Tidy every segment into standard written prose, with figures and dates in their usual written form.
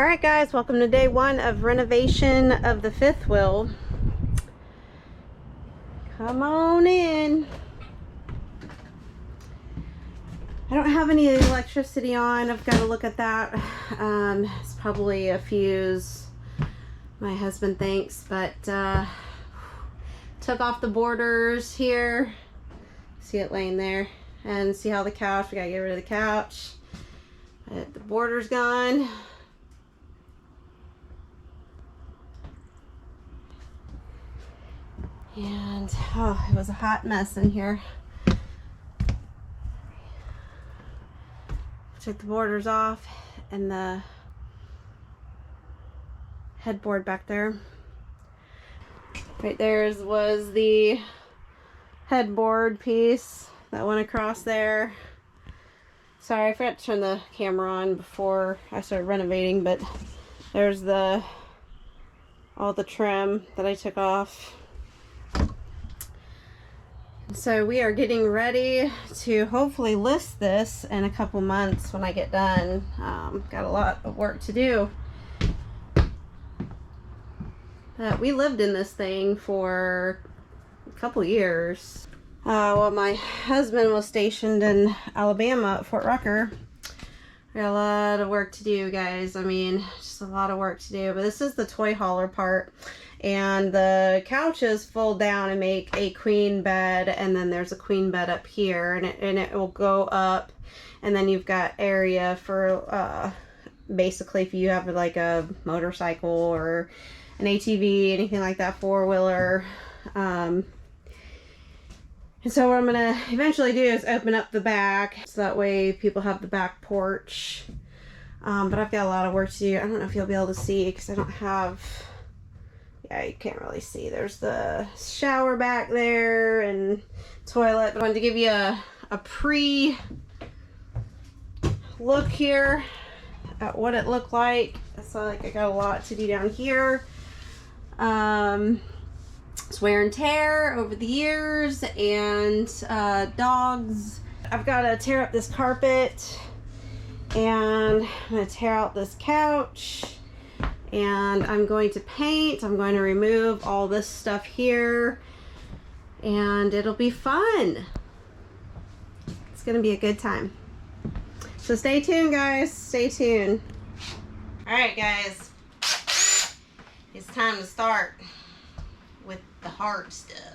Alright guys, welcome to day one of renovation of the fifth wheel. Come on in. I don't have any electricity on. I've got to look at that. It's probably a fuse, my husband thinks, but took off the borders here. See it laying there. And see how the couch, we gotta get rid of the couch. But the border's gone. And oh, it was a hot mess in here. Took the borders off and the headboard back there. Right there was the headboard piece that went across there. Sorry, I forgot to turn the camera on before I started renovating, but there's all the trim that I took off. So we are getting ready to hopefully list this in a couple months when I get done. Got a lot of work to do. We lived in this thing for a couple years. While my husband was stationed in Alabama at Fort Rucker. We got a lot of work to do, guys. I mean, just a lot of work to do. But this is the toy hauler part. And the couches fold down and make a queen bed, and then there's a queen bed up here, and it will go up, and then you've got area for basically if you have like a motorcycle or an ATV, anything like that, four-wheeler. And so what I'm gonna eventually do is open up the back so that way people have the back porch. But I've got a lot of work to do. I don't know if you'll be able to see because I don't have. Yeah, you can't really see. There's the shower back there and toilet. But I wanted to give you a pre-look here at what it looked like. So like I got a lot to do down here. It's wear and tear over the years and dogs. I've got to tear up this carpet and I'm going to tear out this couch. And I'm going to paint. I'm going to remove all this stuff here. And it'll be fun. It's going to be a good time. So stay tuned, guys. Stay tuned. Alright, guys. It's time to start with the hard stuff.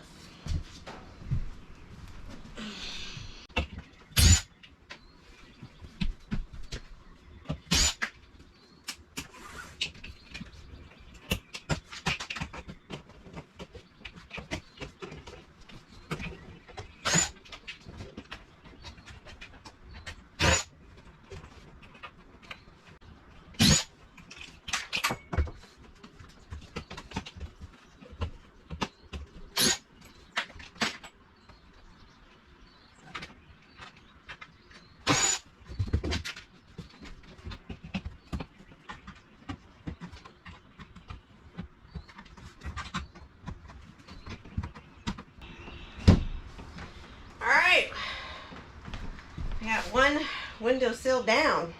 I got one windowsill down.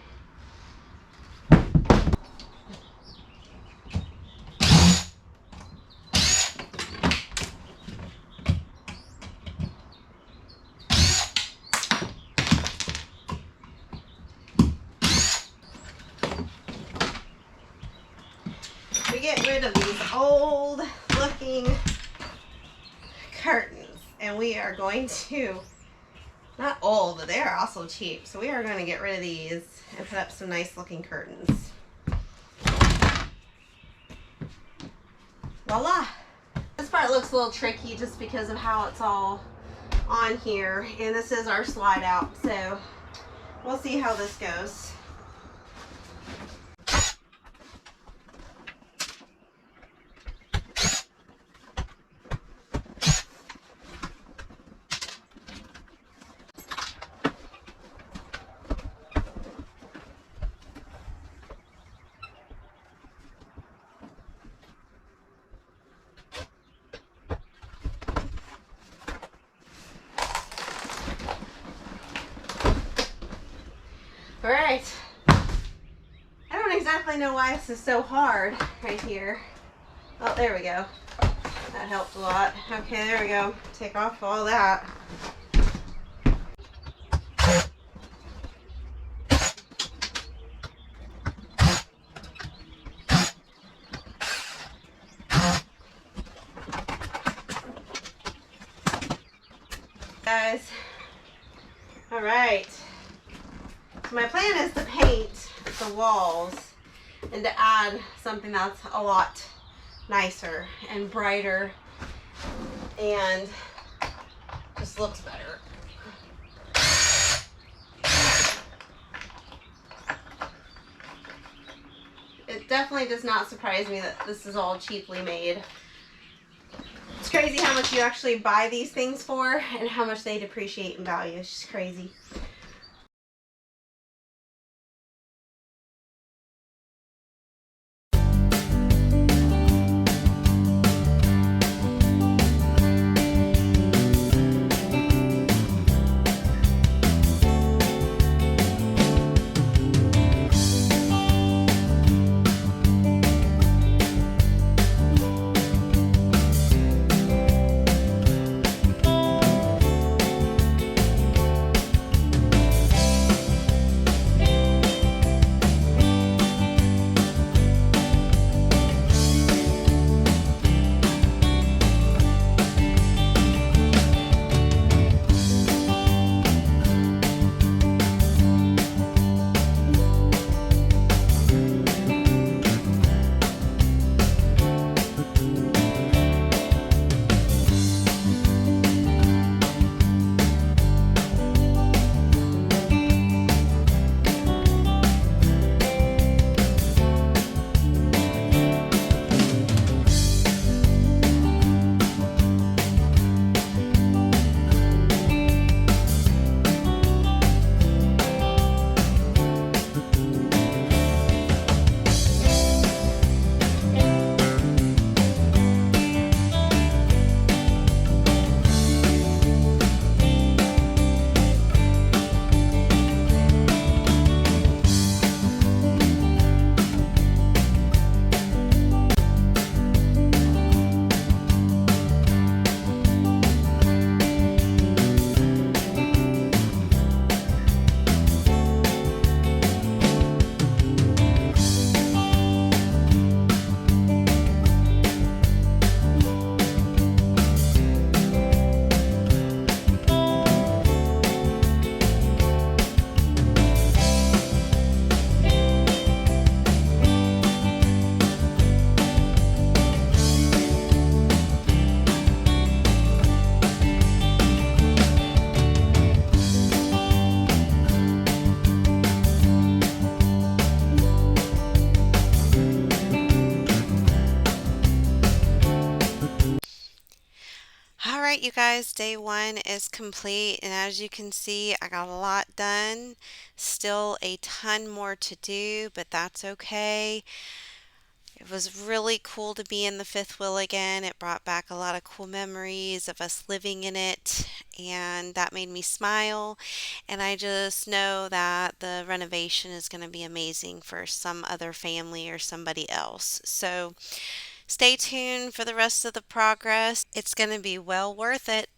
We get rid of these old looking curtains and we are going to, not old, but they are also cheap. So we are going to get rid of these and put up some nice looking curtains. Voila! This part looks a little tricky just because of how it's all on here. And this is our slide out. So we'll see how this goes. All right. I don't exactly definitely know why this is so hard right here. Oh, there we go. That helped a lot. Okay, there we go. Take off all that. Guys, all right. So my plan is to paint the walls and to add something that's a lot nicer and brighter and just looks better. It definitely does not surprise me that this is all cheaply made. It's crazy how much you actually buy these things for and how much they depreciate in value. It's just crazy. All right, you guys, day one is complete, and as you can see, I got a lot done. Still a ton more to do, but that's okay. It was really cool to be in the fifth wheel again. It brought back a lot of cool memories of us living in it, and that made me smile. And I just know that the renovation is going to be amazing for some other family or somebody else. So stay tuned for the rest of the progress. It's going to be well worth it.